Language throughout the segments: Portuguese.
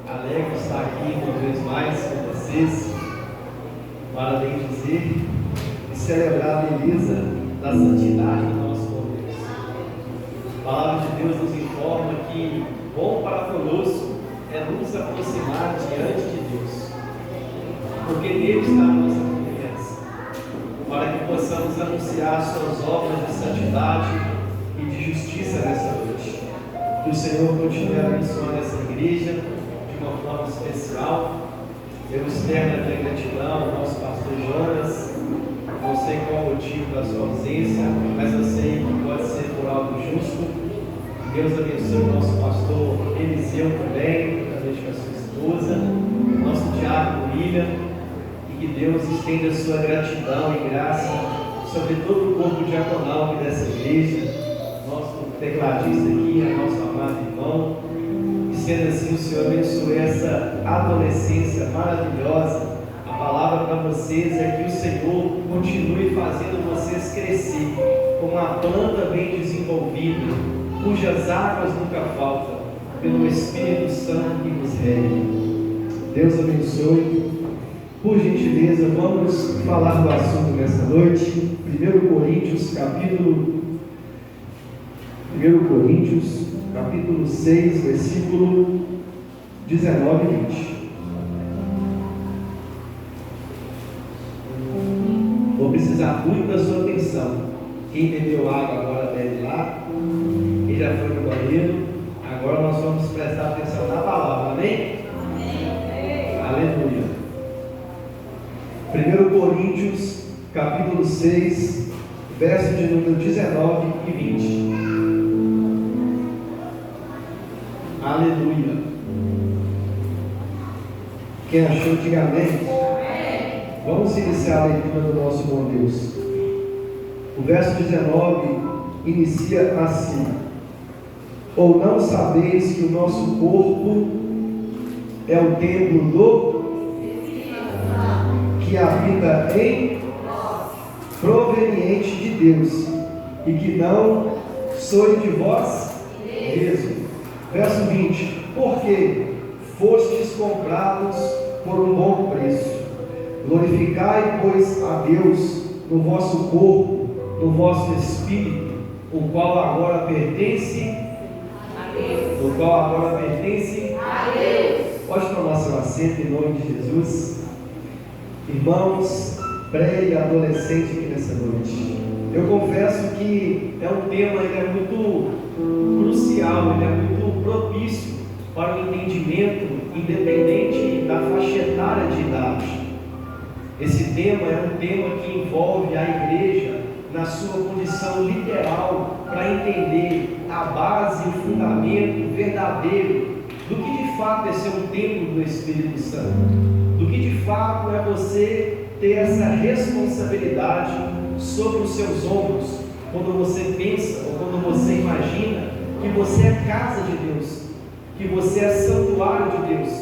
Alegre estar aqui uma vez mais com vocês, para bem dizer e celebrar a beleza da santidade do nosso Deus. A palavra de Deus nos informa que bom para conosco é nos aproximar diante de Deus, porque nele está a nossa confiança, para que possamos anunciar suas obras de santidade e de justiça nessa noite. Que o Senhor continue abençoando essa igreja de uma forma especial. Eu externo a minha gratidão ao nosso pastor Jonas. Não sei qual o motivo da sua ausência, mas eu sei que pode ser por algo justo. Deus abençoe o nosso pastor Eliseu também, juntamente com a sua esposa, nosso diácono William, e que Deus estenda a sua gratidão e graça sobre todo o corpo diaconal aqui dessa igreja, nosso tecladista aqui, nosso amado irmão. E sendo assim, o Senhor abençoe essa adolescência maravilhosa. A palavra para vocês é que o Senhor continue fazendo vocês crescer como uma planta bem desenvolvida, cujas águas nunca faltam, pelo Espírito Santo que nos rege. Deus abençoe. Por gentileza, vamos falar do assunto nessa noite. 1 Coríntios, capítulo 6, versículo 19 e 20. Vou precisar muito da sua atenção. Quem bebeu água agora bebe lá. Quem já foi no banheiro, agora nós vamos prestar atenção na palavra, amém? Amém. Aleluia. 1 Coríntios, capítulo 6, verso de número 19 e 20. Aleluia. Quem achou, diga amém. Vamos iniciar a leitura do nosso bom Deus. O verso 19 inicia assim: ou não sabeis que o nosso corpo é o templo do que habita em proveniente de Deus, e que não sois de vós mesmo. Verso 20: porque fostes comprados por um bom preço. Glorificai, pois, a Deus no vosso corpo, no vosso espírito, o qual agora pertence a Deus. O qual agora pertence a Deus. Pode tomar seu assento em nome de Jesus. Irmãos, pré e adolescente aqui nessa noite, eu confesso que é um tema, ele é muito crucial, ele é muito propício para o entendimento, independente da faixa etária de idade. Esse tema é um tema que envolve a igreja na sua condição literal, para entender a base, o fundamento verdadeiro do que de fato é ser um templo do Espírito Santo, do que de fato é você ter essa responsabilidade sobre os seus ombros, quando você pensa ou quando você imagina que você é casa de Deus, que você é santuário de Deus,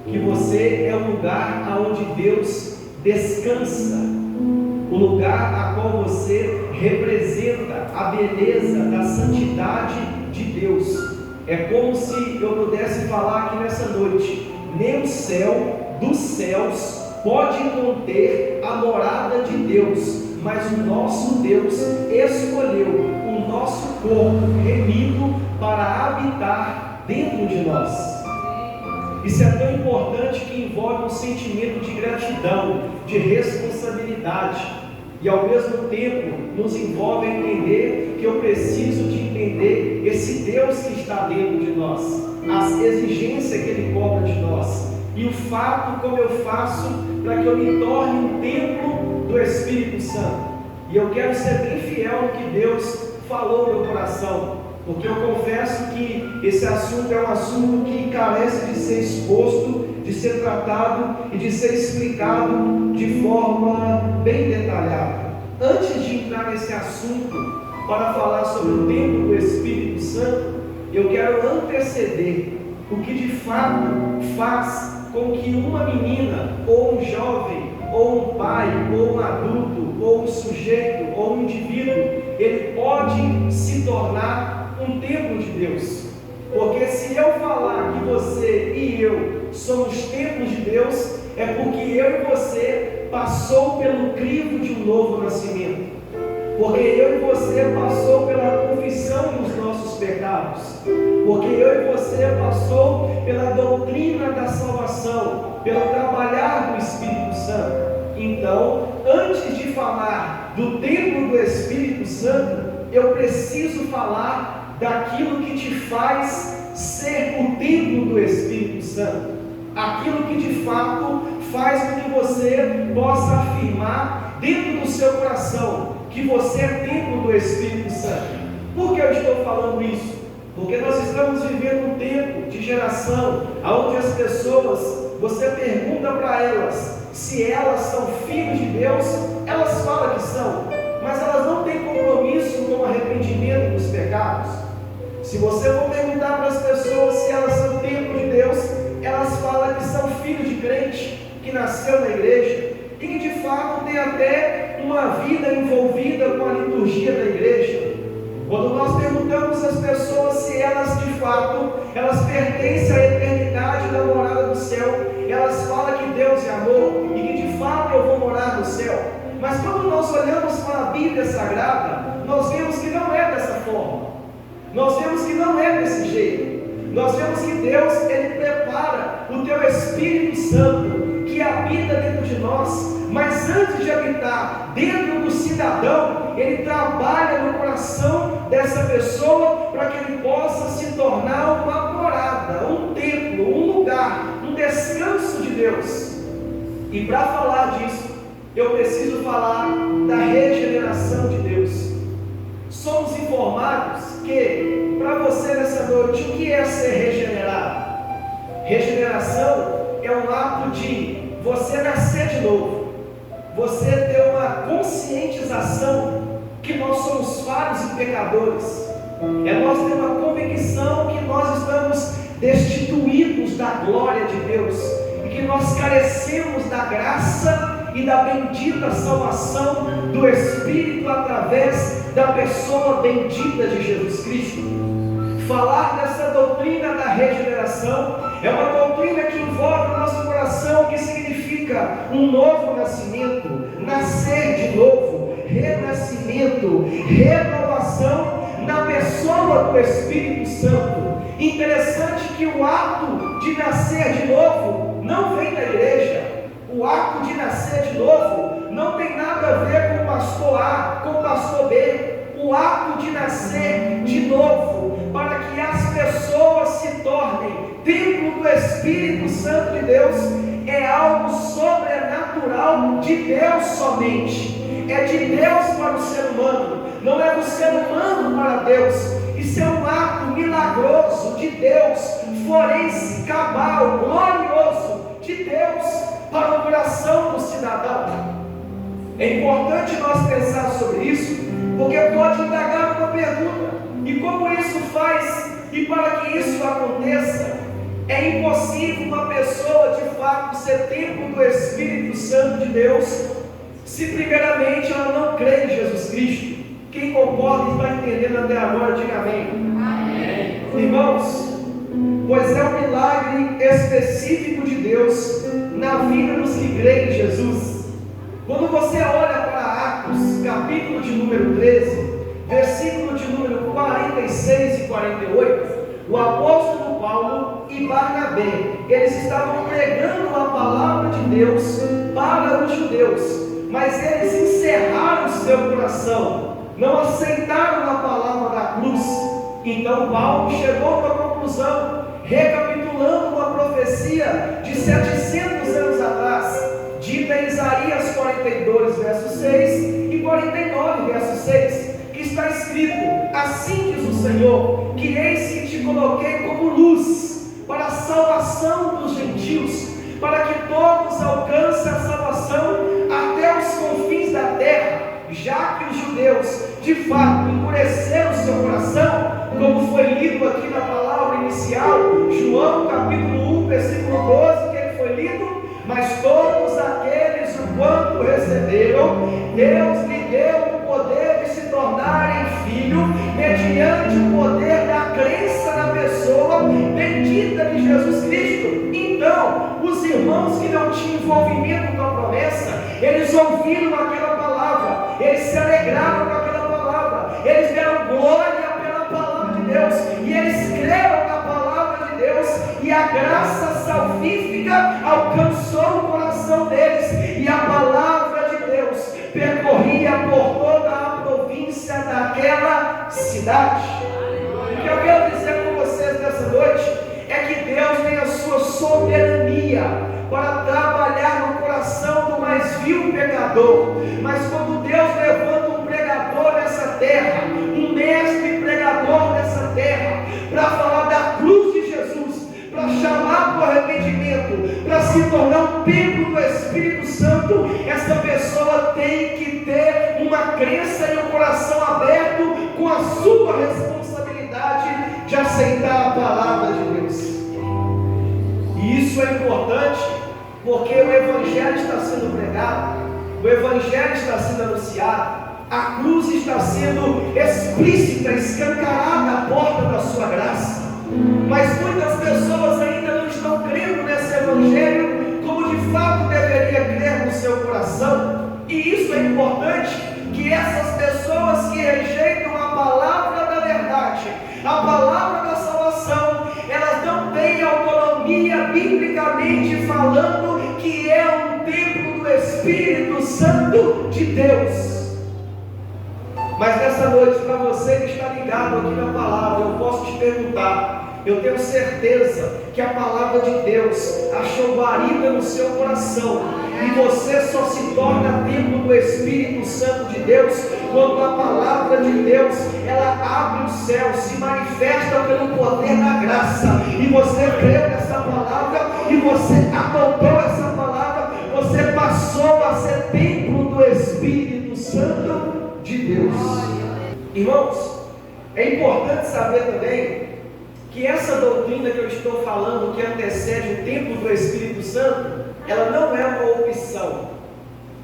que você é o lugar aonde Deus descansa, o lugar a qual você representa a beleza da santidade de Deus. É como se eu pudesse falar aqui nessa noite: nem o céu dos céus pode conter a morada de Deus, mas o nosso Deus escolheu o nosso corpo remido para habitar dentro de nós. Isso é tão importante que envolve um sentimento de gratidão, de responsabilidade, e ao mesmo tempo nos envolve a entender que eu preciso de entender esse Deus que está dentro de nós, as exigências que Ele cobra de nós, e o fato como eu faço para que eu me torne um templo do Espírito Santo. E eu quero ser bem fiel no que Deus falou no meu coração, porque eu confesso que esse assunto é um assunto que carece de ser exposto, de ser tratado e de ser explicado de forma bem detalhada. Antes de entrar nesse assunto para falar sobre o templo do Espírito Santo, eu quero anteceder o que de fato faz com que uma menina, ou um jovem, ou um pai, ou um adulto, ou um sujeito, ou um indivíduo, ele pode se tornar um templo de Deus. Porque se eu falar que você e eu somos templos de Deus, é porque eu e você passou pelo crivo de um novo nascimento. Porque eu e você passou pela confissão dos nossos pecados. Porque eu e você passou pela doutrina da salvação, pelo trabalhar do Espírito Santo. Então, antes de falar do templo do Espírito Santo, eu preciso falar daquilo que te faz ser o templo do Espírito Santo. Aquilo que de fato faz com que você possa afirmar dentro do seu coração que você é templo do Espírito Santo. Por que eu estou falando isso? Porque nós estamos vivendo um tempo de geração onde as pessoas, você pergunta para elas se elas são filhos de Deus, elas falam que são, mas elas não têm compromisso com o arrependimento dos pecados. Se você for perguntar para as pessoas se elas são templo de Deus, elas falam que são filhos de crente, que nasceu na igreja, e que de fato tem até uma vida envolvida com a liturgia da igreja. Quando nós perguntamos às pessoas se elas de fato, elas pertencem à eternidade da morada do céu, elas falam que Deus é amor, e que de fato eu vou morar no céu. Mas quando nós olhamos para a Bíblia Sagrada, nós vemos que não é dessa forma. Nós vemos que não é desse jeito. Nós vemos que Deus, Ele prepara o teu Espírito Santo, que habita dentro de nós, mas antes de habitar dentro do cidadão, Ele trabalha no coração dessa pessoa, para que ele possa se tornar uma morada, um templo, um lugar, um descanso de Deus. E para falar disso, eu preciso falar da regeneração de Deus. Somos informados que, para você nessa noite, o que é ser regenerado? Regeneração é um ato de você nascer de novo, você ter uma conscientização que nós somos falhos e pecadores, é nós ter uma convicção que nós estamos destituídos da glória de Deus, e que nós carecemos da graça e da bendita salvação do Espírito através da pessoa bendita de Jesus Cristo. Falar dessa doutrina da regeneração é uma doutrina que envolve o nosso coração, que significa um novo nascimento, nascer de novo, renascimento, renovação na pessoa do Espírito Santo. Interessante que o ato de nascer de novo não vem da igreja. O ato de nascer de novo não tem nada a ver com o pastor A, com o pastor B. O ato de nascer de novo, para que as pessoas se tornem templo do Espírito Santo de Deus, é algo sobrenatural de Deus somente. É de Deus para o ser humano, não é do ser humano para Deus. Isso é um ato milagroso de Deus, forense, cabal, glorioso de Deus para o coração do cidadão. É importante nós pensar sobre isso, porque pode indagar uma pergunta: e como isso faz? E para que isso aconteça, é impossível uma pessoa de fato ser templo do Espírito Santo de Deus, se primeiramente ela não crê em Jesus Cristo. Quem concorda e está entendendo até agora, diga amém. Amém. Irmãos, pois é um milagre específico de Deus na vida dos que creem em Jesus. Quando você olha para Atos, capítulo de número 13, versículo de número 46 e 48, o apóstolo Paulo e Barnabé, eles estavam pregando a palavra de Deus para os judeus, mas eles encerraram o seu coração, não aceitaram a palavra da cruz. Então Paulo chegou a uma conclusão, recapitulando uma profecia de 700 anos atrás, dita em Isaías 42, verso 6 e 49, verso 6, que está escrito: assim diz o Senhor, que eis que te coloquei como luz para a salvação dos gentios, para que todos alcancem a salvação até os confins da terra, já que os judeus de fato endureceram seu coração, como foi lido aqui na palavra inicial, João capítulo 1, versículo 12, que ele foi lido: mas todos aqueles o quanto receberam, Deus lhe deu o poder de se tornarem filho, mediante o poder da crença na pessoa bendita de Jesus Cristo. prometido. Então, os irmãos que não tinham envolvimento com a promessa, eles ouviram aquela palavra, eles se alegraram com aquela palavra, eles deram glória pela palavra de Deus, e eles creram na palavra de Deus, e a graça salvífica alcançou o coração deles, e a palavra de Deus percorria por toda a província daquela cidade. O que eu quero dizer com vocês nessa noite é que Deus tem a sua soberania para trabalhar no coração do mais vil pecador. Mas quando Deus levanta um pregador nessa terra, um mestre pregador nessa terra, para falar da cruz de Jesus, para chamar para o arrependimento, para se tornar um templo do Espírito Santo, essa pessoa tem que ter uma crença e um coração aberto com a sua responsabilidade de aceitar a palavra de Deus. E isso é importante porque o Evangelho está sendo pregado, o Evangelho está sendo anunciado, a cruz está sendo explícita, escancarada à porta da sua graça. Mas muitas pessoas ainda não estão crendo nesse Evangelho como de fato deveria crer no seu coração. E isso é importante, que essas pessoas que rejeitam a palavra da verdade, a palavra da salvação, elas não têm autonomia biblicamente falando que é um templo do Espírito Santo de Deus. Mas nessa noite, para você que está ligado aqui na palavra, eu posso te perguntar, eu tenho certeza que a palavra de Deus achou guarida no seu coração, e você só se torna templo do Espírito Santo de Deus quando a palavra de Deus, ela abre o céu, se manifesta pelo poder da graça, e você creu nessa palavra, e você adotou essa palavra, você passou a ser templo do Espírito Santo de Deus. Irmãos, é importante saber também que essa doutrina que eu estou falando, que antecede o templo do Espírito Santo, ela não é uma opção,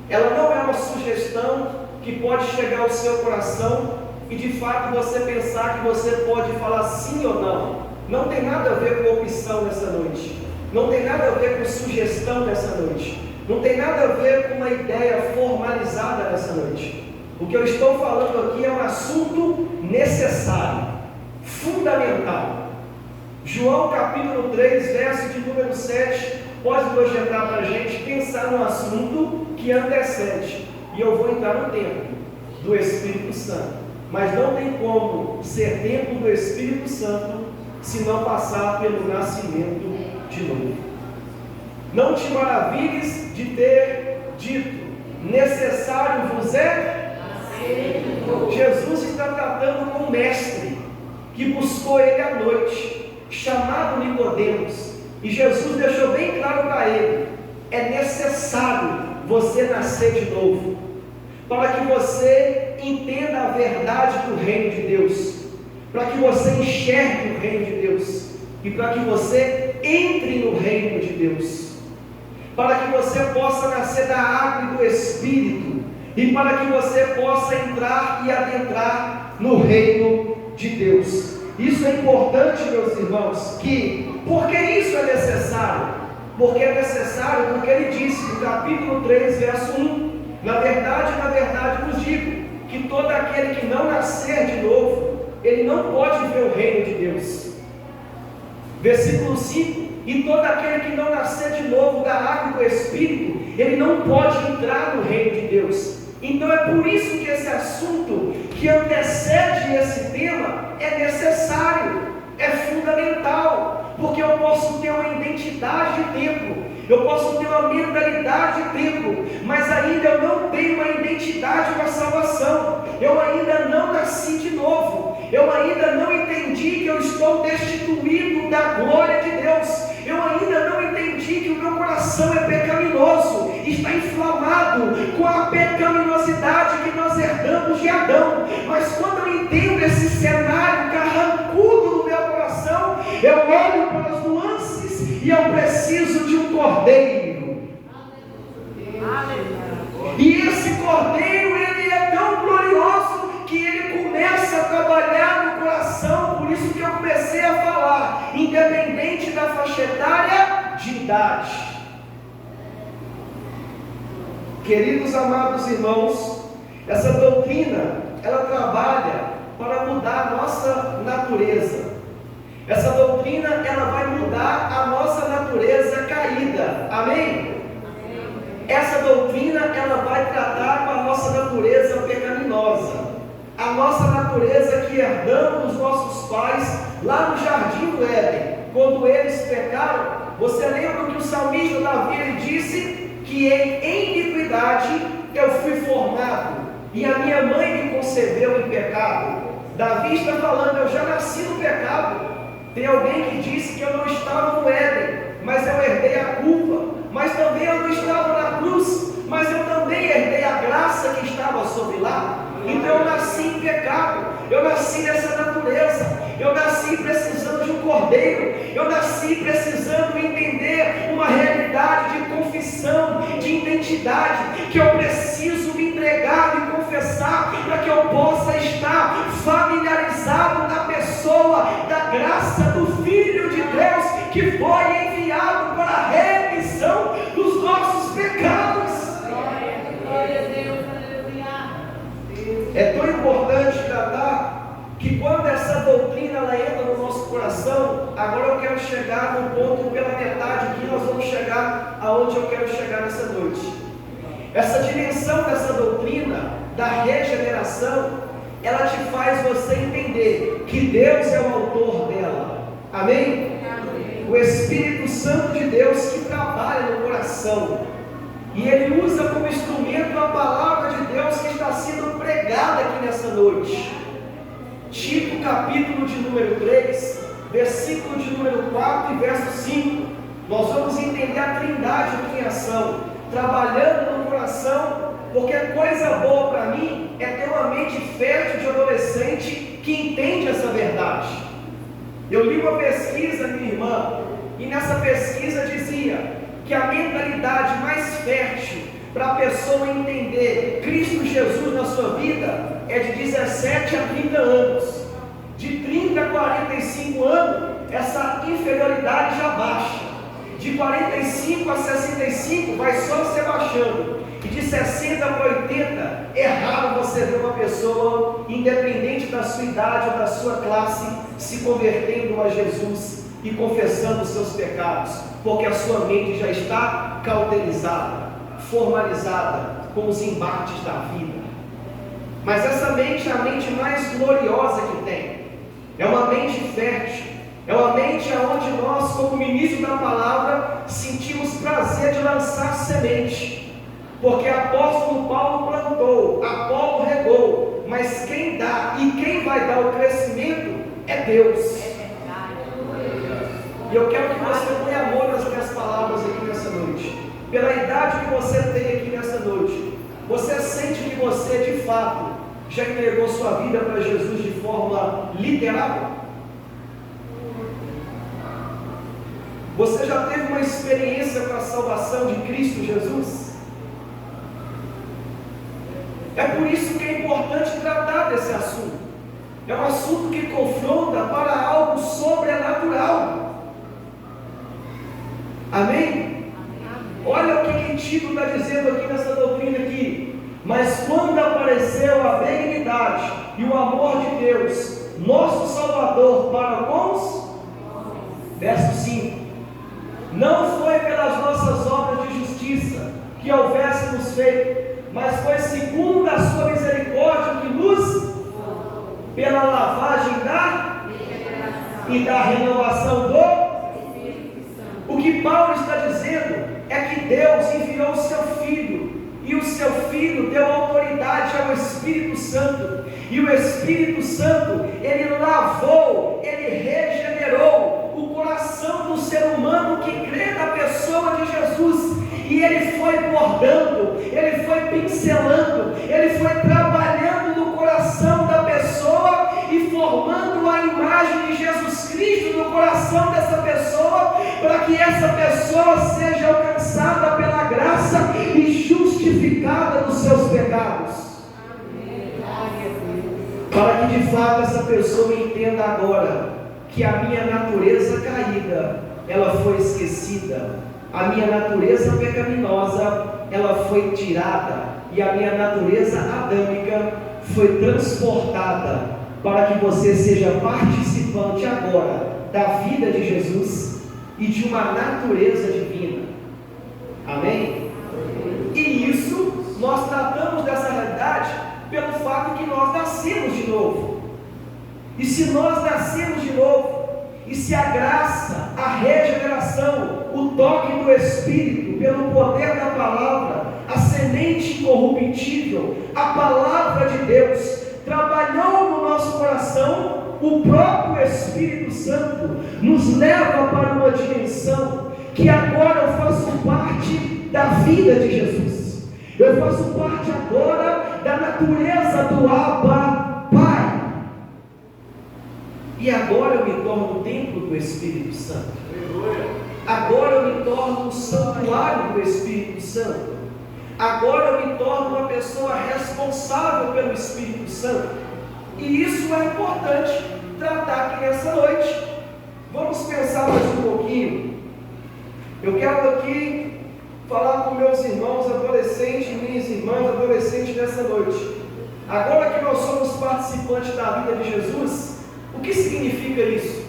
ela não é uma sugestão que pode chegar ao seu coração e de fato você pensar que você pode falar sim ou não. Não tem nada a ver com opção nessa noite, não tem nada a ver com sugestão nessa noite, não tem nada a ver com uma ideia formalizada nessa noite. O que eu estou falando aqui é um assunto necessário, fundamental. João capítulo 3, verso de número 7, pode projetar para a gente pensar no assunto que antecede. E eu vou entrar no templo do Espírito Santo. Mas não tem como ser templo do Espírito Santo se não passar pelo nascimento de novo. Não te maravilhes de ter dito, necessário vos é. Jesus está tratando com um mestre que buscou ele à noite, chamado Nicodemos, e Jesus deixou bem claro para ele: é necessário você nascer de novo, para que você entenda a verdade do reino de Deus, para que você enxergue o reino de Deus, e para que você entre no reino de Deus, para que você possa nascer da água e do Espírito, e para que você possa entrar e adentrar no reino de Deus. Isso é importante, meus irmãos, por que isso é necessário? Porque é necessário, porque ele disse no capítulo 3, verso 1, na verdade, vos digo, que todo aquele que não nascer de novo, ele não pode ver o reino de Deus. Versículo 5, e todo aquele que não nascer de novo da água e do Espírito, ele não pode entrar no reino de Deus. Então é por isso que esse assunto que antecede esse tema é necessário, é fundamental, porque eu posso ter uma identidade de templo, eu posso ter uma mentalidade de templo, mas ainda eu não tenho uma identidade com a salvação, eu ainda não nasci de novo, eu ainda não entendi que eu estou destituído da glória de Deus, eu ainda não entendi que o meu coração é pecaminoso, está inflamado com a pecaminosidade que nós herdamos de Adão. Mas quando eu entendo esse cenário carrancudo no meu coração, eu olho para as nuances e eu preciso de um cordeiro. E esse cordeiro, ele é tão glorioso que ele começa a trabalhar no coração. Por isso que eu comecei a falar, independente da faixa etária, identidade. Queridos amados irmãos, essa doutrina, ela trabalha para mudar a nossa natureza. Essa doutrina, ela vai mudar a nossa natureza caída. Amém? Essa doutrina, ela vai tratar com a nossa natureza pecaminosa. A nossa natureza que herdamos dos nossos pais lá no jardim do Éden, quando eles pecaram. Você lembra que o salmista Davi, ele disse que em iniquidade eu fui formado e a minha mãe me concebeu em pecado. Davi está falando, eu já nasci no pecado. Tem alguém que disse que eu não estava no Éden, mas eu herdei a culpa. Mas também eu não estava na cruz, mas eu também herdei a graça que estava sobre lá. Então eu nasci em pecado, eu nasci nessa natureza, eu nasci precisando de um cordeiro, eu nasci precisando entender uma realidade de confissão, de identidade, que eu preciso me entregar e confessar, para que eu possa estar familiarizado na pessoa da graça do Filho de Deus, que foi enviado para a remissão dos nossos pecados. Glória a Deus. É tão importante tratar que quando essa doutrina ela entra no nosso coração, agora eu quero chegar no ponto pela metade aqui, nós vamos chegar aonde eu quero chegar nessa noite. Essa dimensão dessa doutrina da regeneração, ela te faz você entender que Deus é o autor dela. Amém? Amém. O Espírito Santo de Deus que trabalha no coração. E ele usa como instrumento a palavra de Deus que está sendo pregada aqui nessa noite. Tito, capítulo de número 3, versículo de número 4 e verso 5. Nós vamos entender a trindade aqui em ação, trabalhando no coração, porque coisa boa para mim é ter uma mente fértil de adolescente que entende essa verdade. Eu li uma pesquisa, minha irmã, e nessa pesquisa dizia que a mentalidade mais fértil para a pessoa entender Cristo Jesus na sua vida é de 17 a 30 anos. De 30 a 45 anos, essa inferioridade já baixa. De 45 a 65 vai só se baixando. E de 60 para 80, é raro você ver uma pessoa, independente da sua idade ou da sua classe, se convertendo a Jesus e confessando os seus pecados, porque a sua mente já está cauterizada, formalizada com os embates da vida. Mas essa mente é a mente mais gloriosa que tem, é uma mente fértil, é uma mente onde nós, como ministro da palavra, sentimos prazer de lançar semente, porque apóstolo Paulo plantou, Apolo regou, mas quem dá e quem vai dar o crescimento é Deus. E eu quero que você ponha amor nas minhas palavras aqui nessa noite. Pela idade que você tem aqui nessa noite, você sente que você de fato já entregou sua vida para Jesus de forma literal? Você já teve uma experiência com a salvação de Cristo Jesus? É por isso que é importante tratar desse assunto. É um assunto que confronta para algo sobrenatural. Amém? Olha o que Tito está dizendo aqui nessa doutrina aqui. Mas quando apareceu a benignidade e o amor de Deus, nosso Salvador, para com os... Verso 5. Não foi pelas nossas obras de justiça que houvéssemos feito, mas foi segundo a sua misericórdia que nos, pela lavagem e da renovação do... O que Paulo está dizendo é que Deus enviou o seu Filho, e o seu Filho deu autoridade ao Espírito Santo, e o Espírito Santo, ele lavou, ele regenerou o coração do ser humano que crê na pessoa de Jesus, e ele foi bordando, ele foi pincelando, ele foi trabalhando no coração da pessoa e formando a imagem de Jesus Cristo no coração dessa pessoa, para que essa pessoa seja alcançada pela graça e justificada dos seus pecados. Para que de fato essa pessoa entenda agora que a minha natureza caída ela foi esquecida. A minha natureza pecaminosa, ela foi tirada. E a minha natureza adâmica foi transportada para que você seja participante agora da vida de Jesus e de uma natureza divina. Amém? E isso, nós tratamos dessa realidade pelo fato que nós nascemos de novo. E se nós nascemos de novo, e se a graça, a regeneração, o toque do Espírito, pelo poder da palavra, a semente incorruptível, a palavra de Deus, trabalhou no nosso coração, o próprio Espírito Santo nos leva para uma dimensão que agora eu faço parte da vida de Jesus. Eu faço parte agora da natureza do Abba Pai. E agora eu me torno o templo do Espírito Santo. Agora eu me torno um santuário do Espírito Santo. Agora eu me torno uma pessoa responsável pelo Espírito Santo. E isso é importante tratar aqui nessa noite. Vamos pensar mais um pouquinho. Eu quero aqui falar com meus irmãos adolescentes, minhas irmãs adolescentes nessa noite. Agora que nós somos participantes da vida de Jesus, o que significa isso?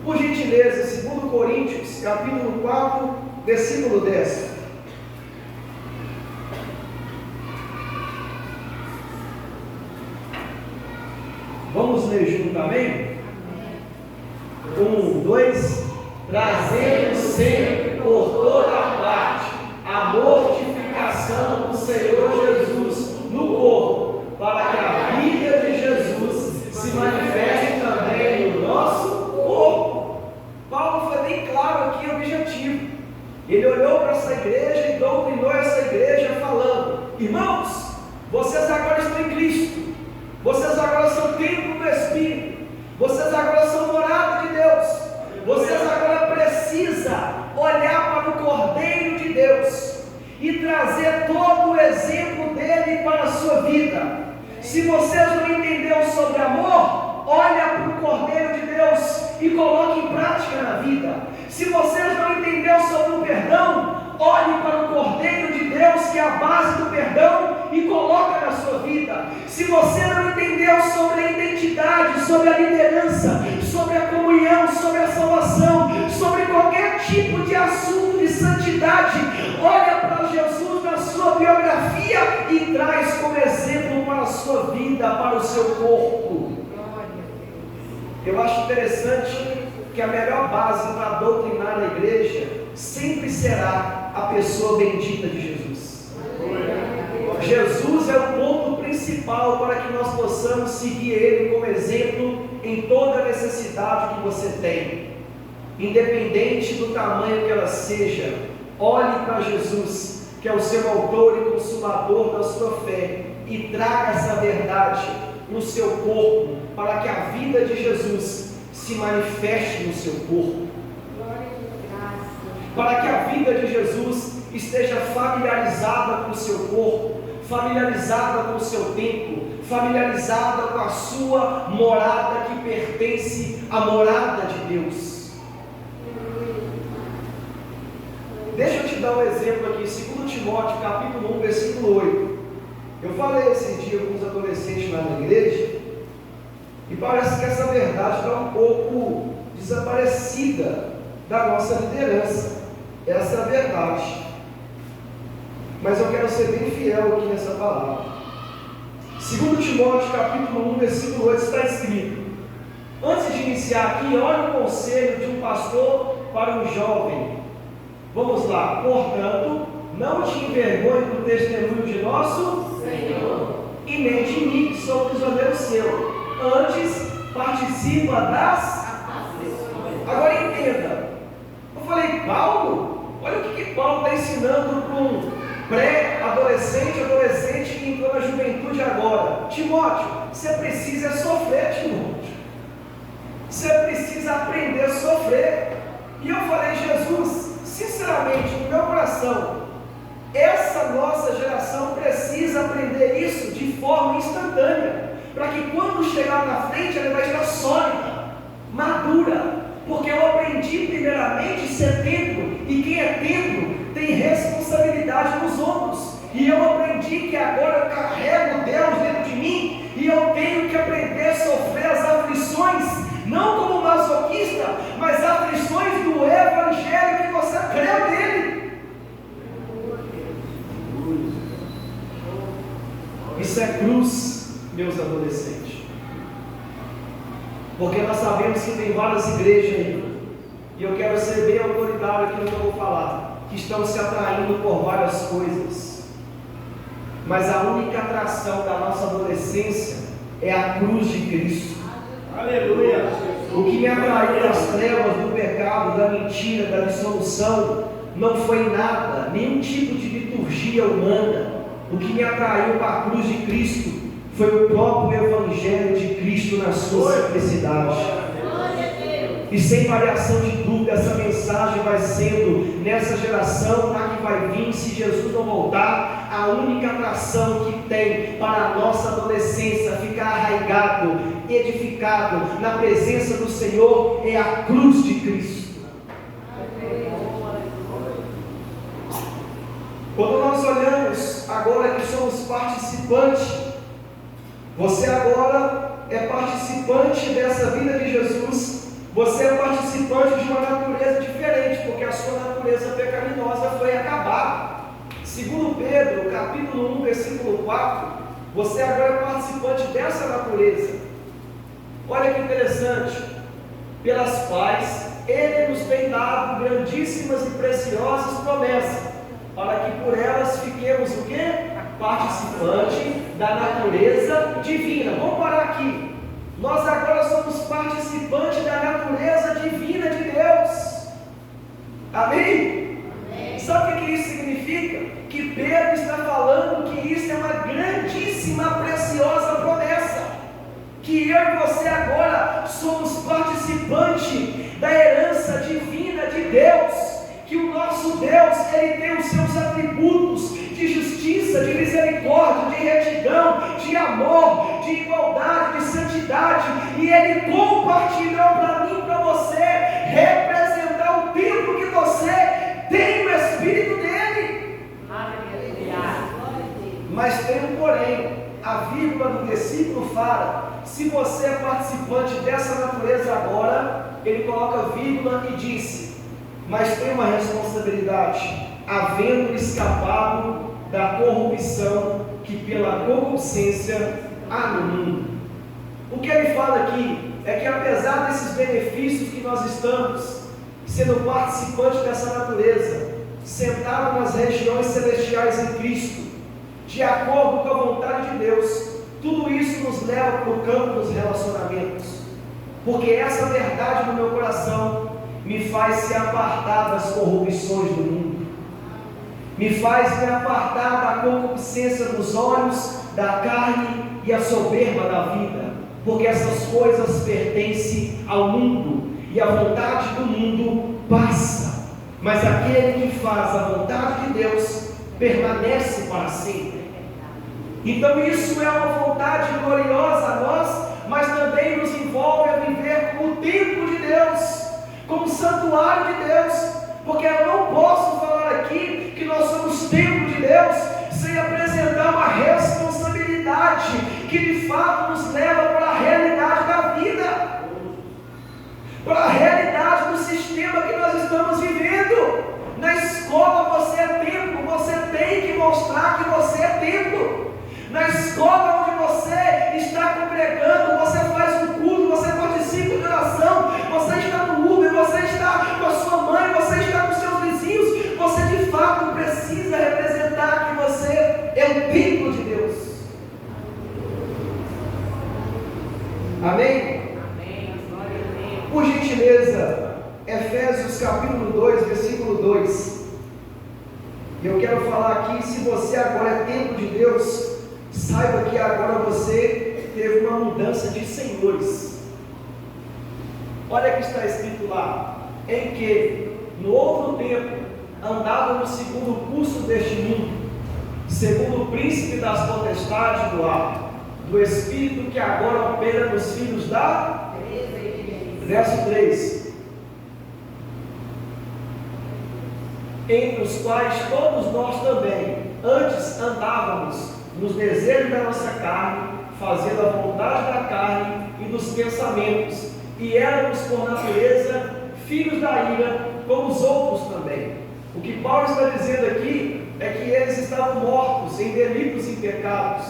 Por gentileza, 2 Coríntios, capítulo 4, versículo 10. Vamos ler junto, amém? 1, 2. Trazendo sempre por toda parte a mortificação do Senhor Jesus no corpo, para que a vida de Jesus se manifeste também no nosso corpo. Paulo foi bem claro aqui o objetivo. Ele olhou para essa igreja e doutrinou essa igreja falando: irmãos, vocês agora estão em Cristo, vocês agora são templo do Espírito, vocês agora são morada de Deus, vocês agora precisam olhar para o Cordeiro de Deus e trazer todo o exemplo dele para a sua vida. Se vocês não entenderam sobre amor, olha para o Cordeiro de Deus e coloque em prática na vida. Se vocês não entenderam sobre o perdão, olhe para o Cordeiro de Deus, que é a base do perdão, e coloca na sua vida. Se você não entendeu sobre a identidade, sobre a liderança, sobre a comunhão, sobre a salvação, sobre qualquer tipo de assunto de santidade, olha para Jesus na sua biografia e traz como exemplo para a sua vida, para o seu corpo. Eu acho interessante que a melhor base para doutrinar a igreja sempre será a pessoa bendita de Jesus. Jesus é o ponto principal para que nós possamos seguir Ele como exemplo em toda necessidade que você tem, independente do tamanho que ela seja. Olhe para Jesus, que é o seu autor e consumador da sua fé, e traga essa verdade no seu corpo, para que a vida de Jesus se manifeste no seu corpo, para que a vida de Jesus esteja familiarizada com o seu corpo, familiarizada com o seu templo, familiarizada com a sua morada que pertence à morada de Deus. Deixa eu te dar um exemplo aqui, 2 Timóteo, capítulo 1, versículo 8. Eu falei esse dia com os adolescentes lá na igreja, e parece que essa verdade está um pouco desaparecida da nossa liderança. Essa é a verdade. Mas eu quero ser bem fiel aqui nessa palavra. 2 Timóteo, capítulo 1, versículo 8, está escrito: antes de iniciar aqui, olha o conselho de um pastor para um jovem. Vamos lá. Portanto, não te envergonhe do testemunho de nosso Senhor, e nem de mim, que sou prisioneiro seu. Antes, participa das aflições. Agora entenda. Eu falei, Paulo, olha o que Paulo está ensinando para um pré-adolescente, adolescente que entrou na juventude agora. Timóteo, você precisa sofrer, Timóteo. Você precisa aprender a sofrer. E eu falei, Jesus, sinceramente, no meu coração, essa nossa geração precisa aprender isso de forma instantânea, para que quando chegar na frente ela vai estar sólida, madura, Porque eu aprendi primeiramente a ser templo, e quem é templo tem responsabilidade nos ombros. E eu aprendi que agora eu carrego Deus dentro de mim, e eu tenho que aprender a sofrer as aflições, não como masoquista, mas aflições do Evangelho que você creu nele. Isso é cruz, meus adolescentes. Porque nós sabemos que tem várias igrejas aí, e eu quero ser bem autoritário aqui no que eu vou falar, que estão se atraindo por várias coisas. Mas a única atração da nossa adolescência é a cruz de Cristo. Aleluia! O que me atraiu das trevas, do pecado, da mentira, da dissolução, não foi nada, nenhum tipo de liturgia humana. O que me atraiu para a cruz de Cristo foi o próprio Evangelho de Cristo na sua simplicidade. E sem variação de dúvida, essa mensagem vai sendo, nessa geração, na que vai vir, se Jesus não voltar, a única atração que tem para a nossa adolescência ficar arraigado, edificado na presença do Senhor, é a cruz de Cristo. Quando nós olhamos agora que somos participantes, você agora é participante dessa vida de Jesus. Você é participante de uma natureza diferente, porque a sua natureza pecaminosa foi acabada. Segundo Pedro, capítulo 1, versículo 4, você agora é participante dessa natureza. Olha que interessante. Pelas quais Ele nos tem dado grandíssimas e preciosas promessas, para que por elas fiquemos o quê? Participante da natureza divina. Vamos parar aqui. Nós agora somos participantes da natureza divina de Deus. Amém? Amém. Sabe o que isso significa? Que Pedro está falando que isso é uma grandíssima, preciosa promessa. Que eu e você agora somos participantes da herança divina de Deus. Que o nosso Deus, Ele tem os seus atributos de justiça, de misericórdia, de retidão, de amor, de igualdade, de santidade, e Ele compartilhou para mim e para você, representar o tempo que você tem no Espírito dEle. Mas tem um porém, a vírgula do versículo fala, se você é participante dessa natureza agora, ele coloca vírgula e disse, mas tem uma responsabilidade, havendo escapado da corrupção que pela concupiscência há no mundo. O que ele fala aqui é que apesar desses benefícios que nós estamos sendo participantes dessa natureza, sentados nas regiões celestiais em Cristo, de acordo com a vontade de Deus, tudo isso nos leva para o campo dos relacionamentos, porque essa verdade no meu coração me faz se apartar das corrupções do mundo, me faz me apartar da concupiscência dos olhos, da carne e a soberba da vida, porque essas coisas pertencem ao mundo, e a vontade do mundo passa, mas aquele que faz a vontade de Deus permanece para sempre. Então isso é uma vontade gloriosa a nós, mas também nos envolve a viver como o templo de Deus, como o santuário de Deus, porque eu não posso falar aqui que nós somos templo de Deus sem apresentar uma responsabilidade que de fato nos leva para a realidade da vida, para a realidade do sistema que nós estamos vivendo. Na escola você é templo, você tem que mostrar que você é templo. Na escola onde você está congregando, você faz um culto, você participa de oração, você está no Uber, você está com a sua mãe, você está com seus vizinhos, você de fato precisa representar que você é o templo de Deus. Amém? Por gentileza, Efésios capítulo 2, versículo 2. E eu quero falar aqui, se você agora é templo de Deus, saiba que agora você teve uma mudança de senhores. Olha o que está escrito lá, em que no outro tempo andava no segundo curso deste mundo, segundo o príncipe das potestades do ar, do espírito que agora opera nos filhos da... Verso 3: entre os quais todos nós também antes andávamos nos desejos da nossa carne, fazendo a vontade da carne e dos pensamentos, e éramos por natureza filhos da ira, como os outros também. O que Paulo está dizendo aqui é que eles estavam mortos em delitos e pecados,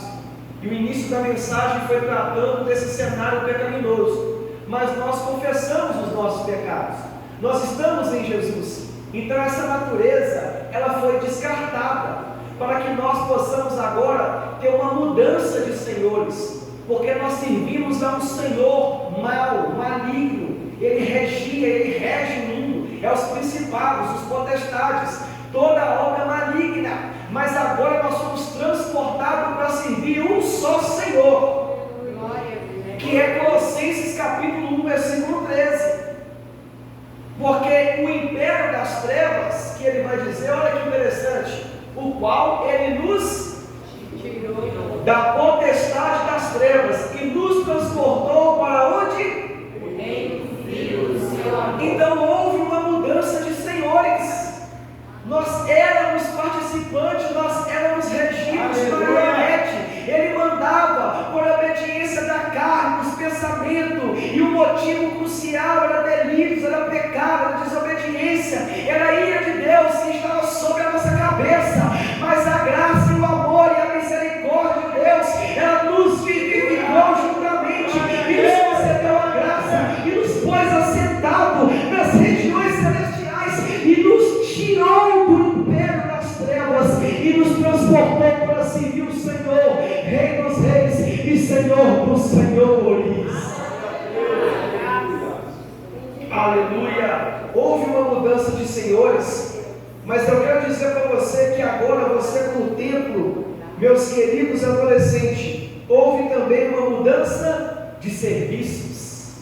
e o início da mensagem foi tratando desse cenário pecaminoso, mas nós confessamos os nossos pecados, nós estamos em Jesus. Então essa natureza, ela foi descartada, para que nós possamos agora ter uma mudança de senhores, porque nós servimos a um Senhor mau, maligno. Ele regia, ele rege o mundo, é os principados, os potestades, toda obra maligna, mas agora nós somos transportados para servir um só Senhor, que é Colossenses capítulo 1, versículo 13. Porque o império das trevas, que ele vai dizer, olha que interessante, o qual ele nos tirou da potestade das trevas e nos transportou para onde? Então houve uma mudança de senhores. Nós éramos participantes, nós éramos regidos por marionete. Ele mandava por obediência da carne, dos pensamentos, e o motivo crucial era delírios, era pecado, era desobediência, era a ira de Deus que estava sobre a nossa cabeça. Mas a graça e o amor e a misericórdia de Deus, ela nos vivificou juntamente e nos concedeu a graça e nos pôs assentado nas regiões celestiais e nos tirou do império das trevas e nos transportou para servir o Senhor, Rei dos reis e Senhor dos senhores. Aleluia! Houve uma mudança de senhores, mas eu quero dizer para você que agora você com o tempo, meus queridos adolescentes, houve também uma mudança de serviços.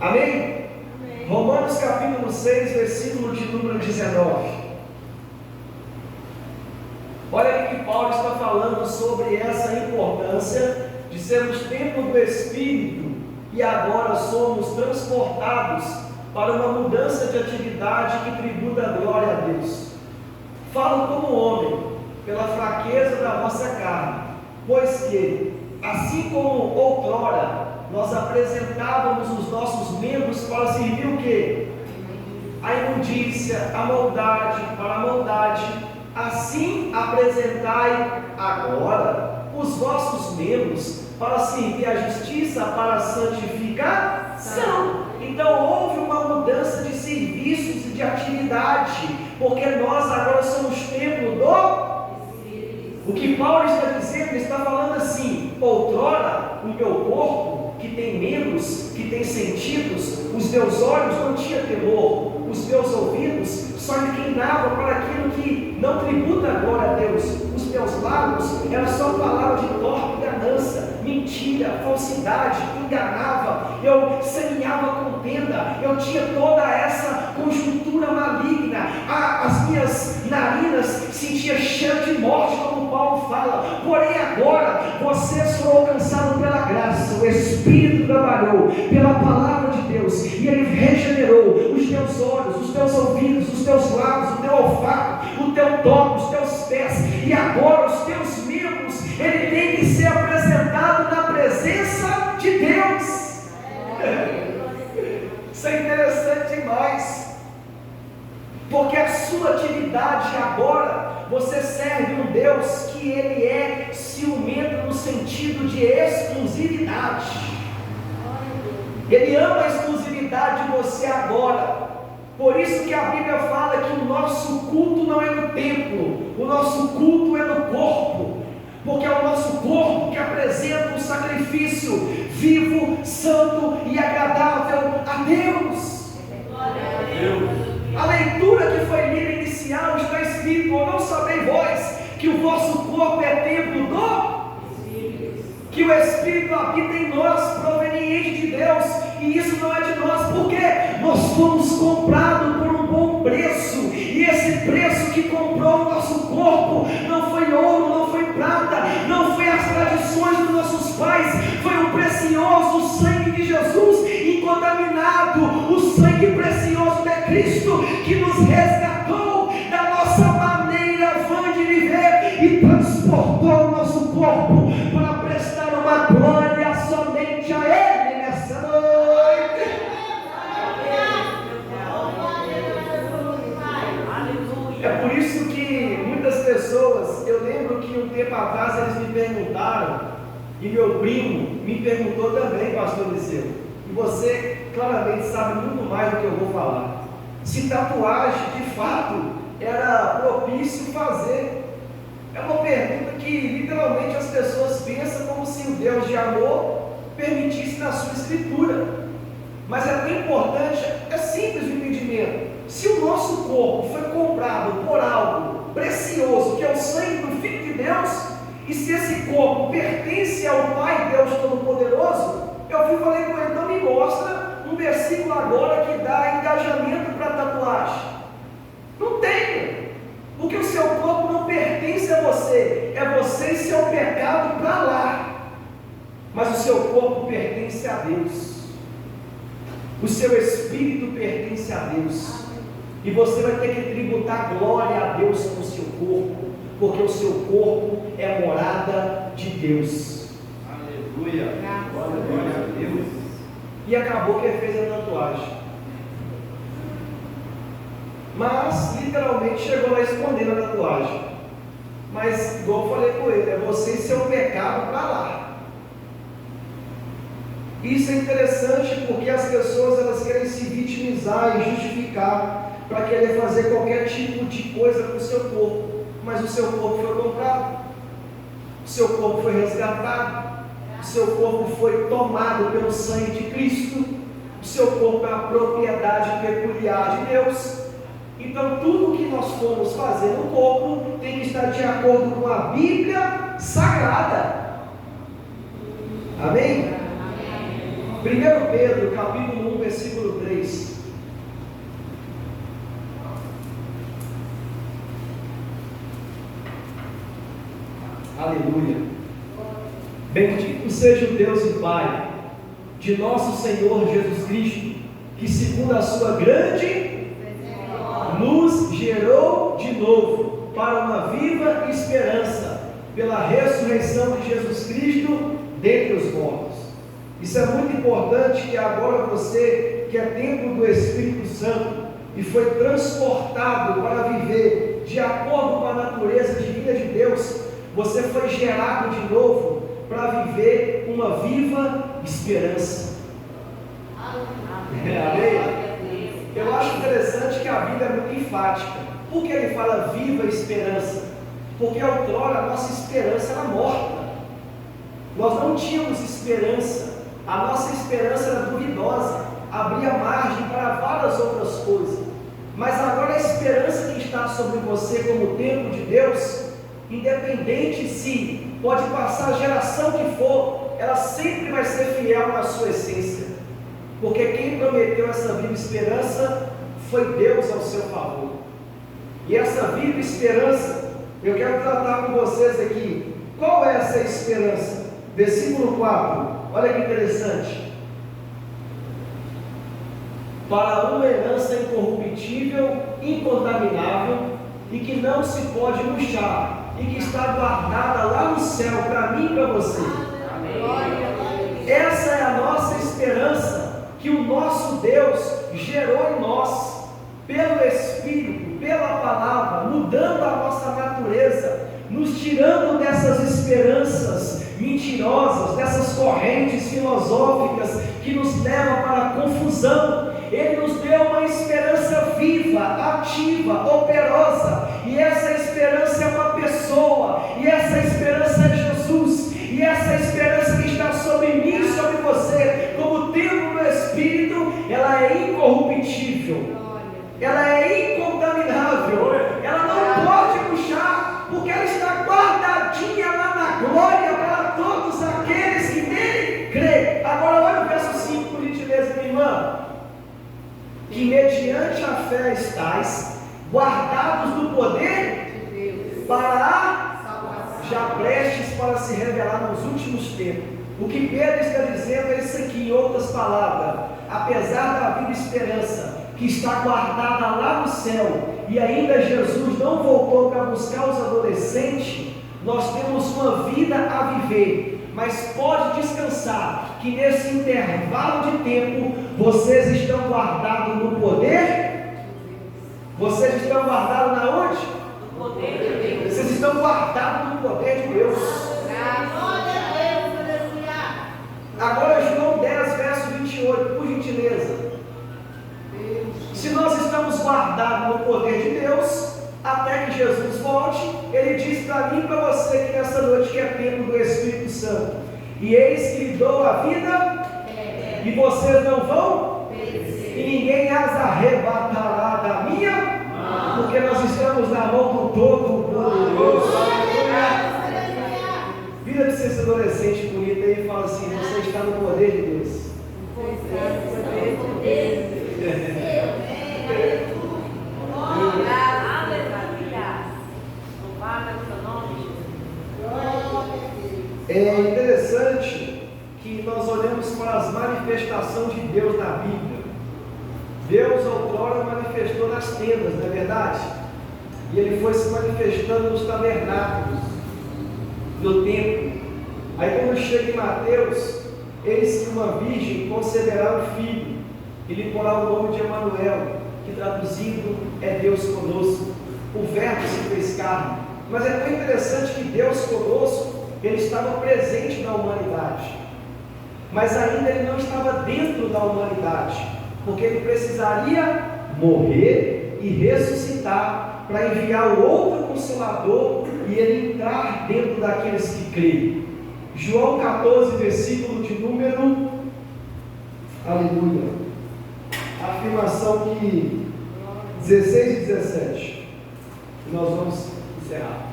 Amém? Romanos capítulo 6, versículo de número 19. Olha aí que Paulo está falando sobre essa importância de sermos templo do Espírito e agora somos transportados para uma mudança de atividade que tributa a glória a Deus. Falo como homem, pela fraqueza da nossa carne, pois que, assim como outrora nós apresentávamos os nossos membros para servir o quê? A imundícia, a maldade, para a maldade, assim apresentai agora os vossos membros para servir a justiça, para a santificação. Então houve uma mudança de serviços e de atividade, porque nós agora somos templo do... O que Paulo está dizendo, ele está falando assim: outrora o meu corpo, que tem membros, que tem sentidos, os meus olhos não tinham temor, os meus ouvidos só inclinavam para aquilo que não tributa a glória a Deus, os meus lábios eram só palavras de torpe ganância, mentira, falsidade, enganava, eu semeava contenda, eu tinha toda essa conjuntura maligna, as minhas narinas sentiam cheiro de morte, como Paulo fala. Porém agora vocês foram alcançados pela graça, o Espírito trabalhou pela palavra de Deus e Ele regenerou os teus olhos, os teus ouvidos, os teus lábios, o teu olfato, o teu toque, os teus pés, e agora os teus membros, ele tem que ser apresentado na presença de Deus. Isso é interessante demais, porque a sua atividade agora, você serve um Deus que ele é ciumento no sentido de exclusividade. Ele ama a exclusividade de você agora. Por isso que a Bíblia fala que o nosso culto não é no templo, o nosso culto é no corpo, porque é o nosso corpo que apresenta um sacrifício vivo, santo e agradável a Deus. Glória a Deus. A leitura que foi lida inicial está escrito: ou não sabeis vós que o vosso corpo é templo do Espírito, que o Espírito habita em nós, proveniente de Deus, e isso não é de nós, porque nós fomos comprados por um bom preço, e esse preço que comprou o nosso corpo não foi ouro, não foi prata, não foi as tradições dos nossos pais, foi o precioso sangue de Jesus, incontaminado, o sangue precioso de Cristo, que nos resgatou da É por isso que muitas pessoas, eu lembro que um tempo atrás eles me perguntaram, e meu primo me perguntou também, pastor Eliseu, e você claramente sabe muito mais do que eu vou falar, se tatuagem de fato era propício fazer. É uma pergunta que literalmente as pessoas pensam como se o Deus de amor permitisse na sua escritura. Mas é tão importante, é simples o impedimento. Se o nosso corpo foi comprado por algo precioso, que é o sangue do Filho de Deus, e se esse corpo pertence ao Pai Deus Todo-Poderoso, eu falei com ele, então me mostra um versículo agora que dá engajamento para a tatuagem. Não tem, porque o seu corpo não pertence a você, é você e seu pecado para lá, mas o seu corpo pertence a Deus, o seu espírito pertence a Deus, e você vai ter que tributar glória a Deus com o seu corpo, porque o seu corpo é morada de Deus. Aleluia, glória a Deus. E acabou que ele fez a tatuagem, mas literalmente chegou lá escondendo a tatuagem. Mas igual eu falei com ele, é você e seu pecado para lá. Isso é interessante porque as pessoas elas querem se vitimizar e justificar para querer fazer qualquer tipo de coisa com o seu corpo, mas o seu corpo foi comprado, o seu corpo foi resgatado, o seu corpo foi tomado pelo sangue de Cristo, o seu corpo é a propriedade peculiar de Deus. Então tudo que nós formos fazer no corpo tem que estar de acordo com a Bíblia Sagrada. Amém? 1 Pedro capítulo 1 versículo 3. Aleluia. Bendito seja o Deus e Pai de nosso Senhor Jesus Cristo, que segundo a sua grande nos gerou de novo para uma viva esperança pela ressurreição de Jesus Cristo dentre os mortos. Isso é muito importante, que agora você que é templo do Espírito Santo e foi transportado para viver de acordo com a natureza divina de Deus, você foi gerado de novo para viver uma viva esperança. Amém? Eu acho interessante que a Bíblia é muito enfática. Por que ele fala viva esperança? Porque outrora a nossa esperança era morta. Nós não tínhamos esperança. A nossa esperança era duvidosa, abria margem para várias outras coisas. Mas agora a esperança que está sobre você como templo de Deus, independente se pode passar a geração que for, ela sempre vai ser fiel na sua essência, porque quem prometeu essa viva esperança foi Deus ao seu favor. E essa viva esperança, eu quero tratar com vocês aqui. Qual é essa esperança? Versículo 4, olha que interessante. Para uma herança incorruptível, incontaminável, e que não se pode murchar, e que está guardada lá no céu, para mim e para você. Amém. Essa é a nossa esperança, que o nosso Deus gerou em nós, pelo Espírito, pela palavra, mudando a nossa natureza, nos tirando dessas esperanças mentirosas, dessas correntes filosóficas que nos levam para a confusão. Ele nos deu uma esperança viva, ativa, operosa, e essa esperança é uma pessoa, e essa esperança é Jesus, e essa esperança que está sobre mim e sobre você, como templo do Espírito, ela é incorruptível, ela é incontaminável, ela não pode murchar, porque ela está guardadinha lá na glória para todos aqueles que nele creem. Agora olha o verso 5, por gentileza, minha irmã. Que mediante a fé estais guardados do poder de Deus para a salvação, já prestes para se revelar nos últimos tempos. O que Pedro está dizendo é isso aqui, em outras palavras: apesar da viva esperança que está guardada lá no céu, e ainda Jesus não voltou para buscar os adolescentes, nós temos uma vida a viver. Mas pode descansar que nesse intervalo de tempo vocês estão guardados no poder. Vocês estão guardados na onde? guardados no poder de Deus. Agora João 10, verso 28, por gentileza. Se nós estamos guardados no poder de Deus, até que Jesus volte, Ele diz para mim e para você que nessa noite que é templo do Espírito Santo. E eis que lhe dou a vida, e vocês não vão, e ninguém as arrebatará da minha, porque nós estamos na mão do Todo-Poderoso. Vira de ser esse adolescente bonito aí e fala assim: você está no poder de Deus. É interessante que nós olhamos para as manifestações de Deus na Bíblia. Deus outrora manifestou nas tendas, não é verdade? E Ele foi se manifestando nos tabernáculos, no templo. Aí quando chega em Mateus, eis que uma virgem conceberá um filho, e lhe porá o nome de Emanuel, que traduzido é Deus conosco. O verbo se fez carne. Mas é tão interessante que Deus conosco, Ele estava presente na humanidade, mas ainda Ele não estava dentro da humanidade, porque Ele precisaria morrer e ressuscitar para enviar o outro Consolador e Ele entrar dentro daqueles que creem. João 14, versículo de número, aleluia, a afirmação que 16 e 17, e nós vamos encerrar.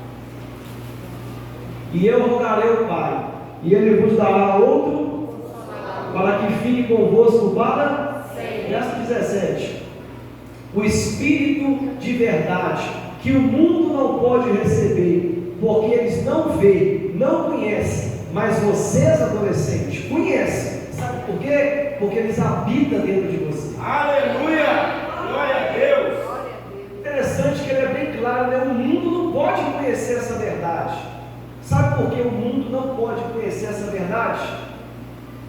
E eu rogarei ao Pai, e Ele vos dará outro, para que fique convosco para, verso 17, o Espírito de verdade, que o mundo não pode receber, porque eles não veem, não conhecem, mas vocês, adolescentes, conhecem. Sabe por quê? Porque eles habitam dentro de você. Aleluia! Glória a Deus! Interessante que ele é bem claro, né? O mundo não pode conhecer essa verdade. Sabe por que o mundo não pode conhecer essa verdade?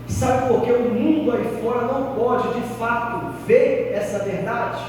Sabe por que o mundo aí fora não pode de fato ver essa verdade?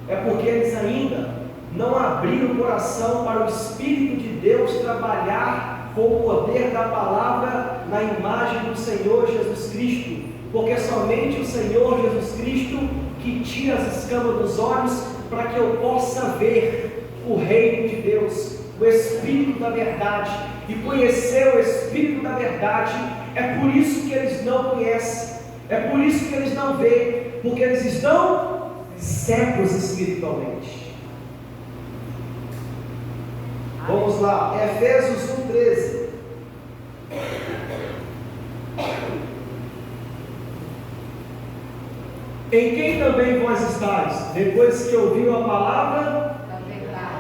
É porque eles ainda não abriram o coração para o Espírito de Deus trabalhar com o poder da palavra na imagem do Senhor Jesus Cristo, porque somente o Senhor Jesus Cristo que tira as escamas dos olhos para que eu possa ver o reino de Deus, o Espírito da verdade, e conhecer o Espírito da verdade. É por isso que eles não conhecem, é por isso que eles não veem, porque eles estão cegos espiritualmente. Vamos lá, Efésios 1:13. Em quem também vós estáis, depois que ouviu a palavra,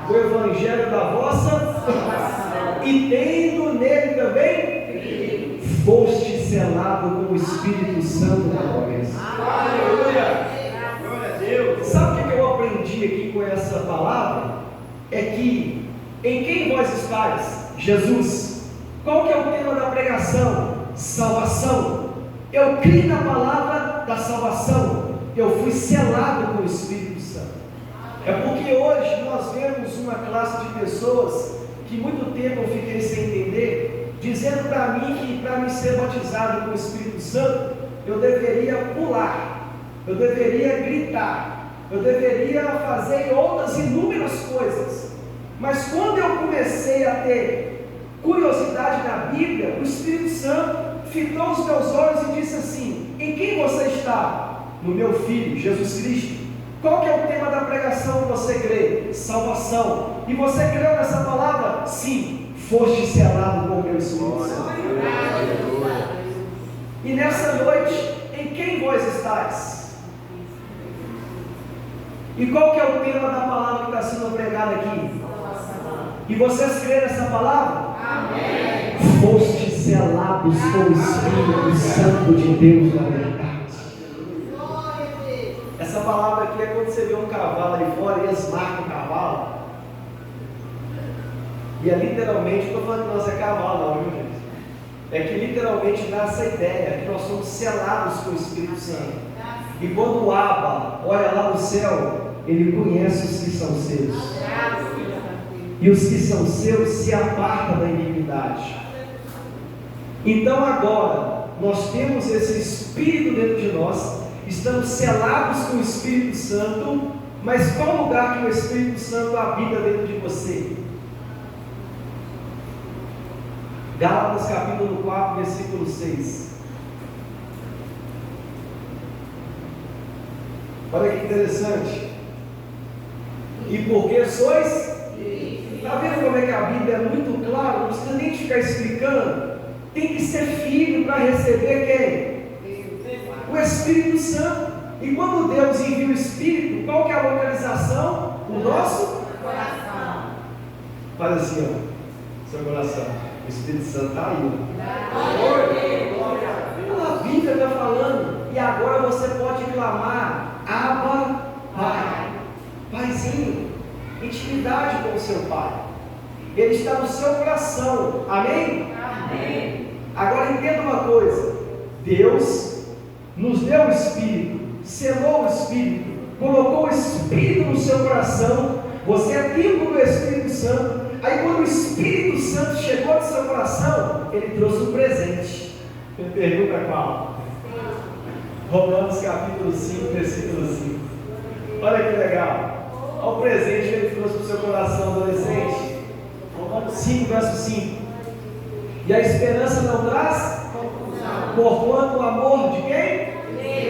o evangelho da vossa salvação, e tendo nele também, foste selado com o Espírito Santo da promessa. Aleluia! Glória a Deus! Sabe o que eu aprendi aqui com essa palavra? É que em quem vós estáis? Jesus. Qual que é o tema da pregação? Salvação. Eu criei na palavra da salvação. Eu fui selado com o Espírito Santo. É porque hoje nós vemos uma classe de pessoas que muito tempo eu fiquei sem entender, dizendo para mim que para me ser batizado com o Espírito Santo, eu deveria pular, eu deveria gritar, eu deveria fazer outras inúmeras coisas. Mas quando eu comecei a ter curiosidade na Bíblia, o Espírito Santo fitou os meus olhos e disse assim: em quem você está? No meu Filho, Jesus Cristo. Qual que é o tema da pregação que você crê? Salvação. E você creu nessa palavra? Sim. Foste selado com o meu Espírito Santo. E nessa noite, em quem vós estáis? E qual que é o tema da palavra que está sendo pregada aqui? E vocês creem nessa palavra? Amém. Foste selados com o Espírito Santo de Deus na verdade. Essa palavra aqui é quando você vê um cavalo aí fora e eles marcam o cavalo. E é literalmente, não estou falando que nós é cavalo não, viu gente? É que literalmente dá essa ideia que nós somos selados com o Espírito Santo. E quando o Abba olha lá no céu, ele conhece os que são seus. e os que são seus se apartam da iniquidade. Então agora, nós temos esse Espírito dentro de nós, estamos selados com o Espírito Santo, mas qual lugar que o Espírito Santo habita dentro de você? Gálatas capítulo 4, versículo 6. Olha que interessante. E porque sois? Está vendo como é que a Bíblia é muito clara? Não precisa nem ficar explicando. Tem que ser filho para receber quem? O Espírito Santo. E quando Deus envia o Espírito, qual que é a localização? O nosso coração. Faz assim, ó, seu coração. O Espírito Santo está aí. A Bíblia está falando. E agora você pode clamar: Abba, Pai. Paizinho. Intimidade com o seu Pai. Ele está no seu coração. Amém? Amém. Agora entenda uma coisa. Deus nos deu o Espírito, selou o Espírito, colocou o Espírito no seu coração. Você é templo do Espírito Santo. Aí quando o Espírito Santo chegou no seu coração, ele trouxe um presente. Você pergunta qual? Romanos capítulo 5, versículo 5. Olha que legal. Olha o presente que ele trouxe para o seu coração, adolescente. Romanos 5, verso 5. E a esperança não traz? Porquanto o amor de quem?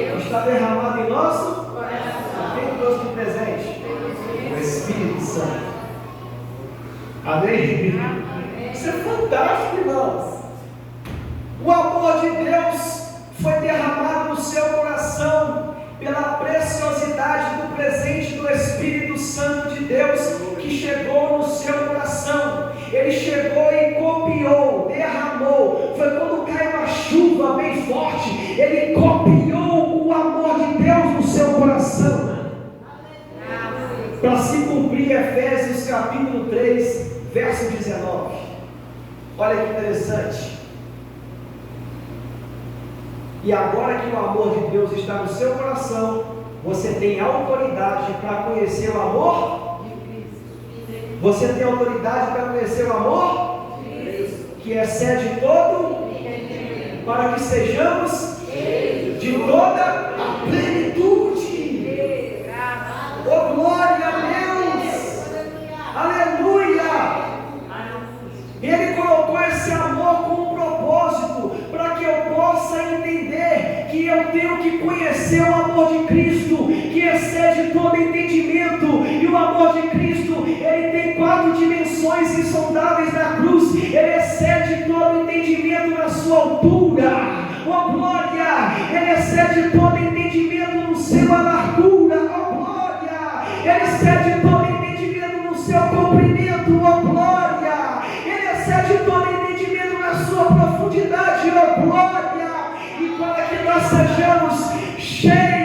Deus está derramado em nosso coração. Quem trouxe de presente? O Espírito Santo. Amém? Isso é fantástico, irmãos. O amor de Deus foi derramado no seu coração pela preciosidade do presente do Espírito Santo de Deus que chegou no seu coração. Ele chegou e copiou, derramou. Foi quando cai uma chuva bem forte, ele copiou o amor de Deus no seu coração. Para se cumprir Efésios capítulo 3, verso 19. Olha que interessante. E agora que o amor de Deus está no seu coração, você tem autoridade para conhecer o amor de Cristo. Você tem autoridade para conhecer o amor de Cristo, que excede todo, para que sejamos de toda a plenitude. Oh, glória a Deus! Aleluia! Ele colocou esse amor com um propósito, para que eu possa entender que eu tenho que conhecer o amor de Cristo, que excede todo entendimento. E o amor de Cristo, ele tem 4 dimensões insondáveis na cruz. Ele excede todo entendimento na sua altura. Oh glória! Ele excede todo entendimento no seu largura. Oh glória! Ele excede todo entendimento no seu comprimento. Oh glória! Ele excede todo entendimento na sua profundidade. Oh glória! E para que nós sejamos cheios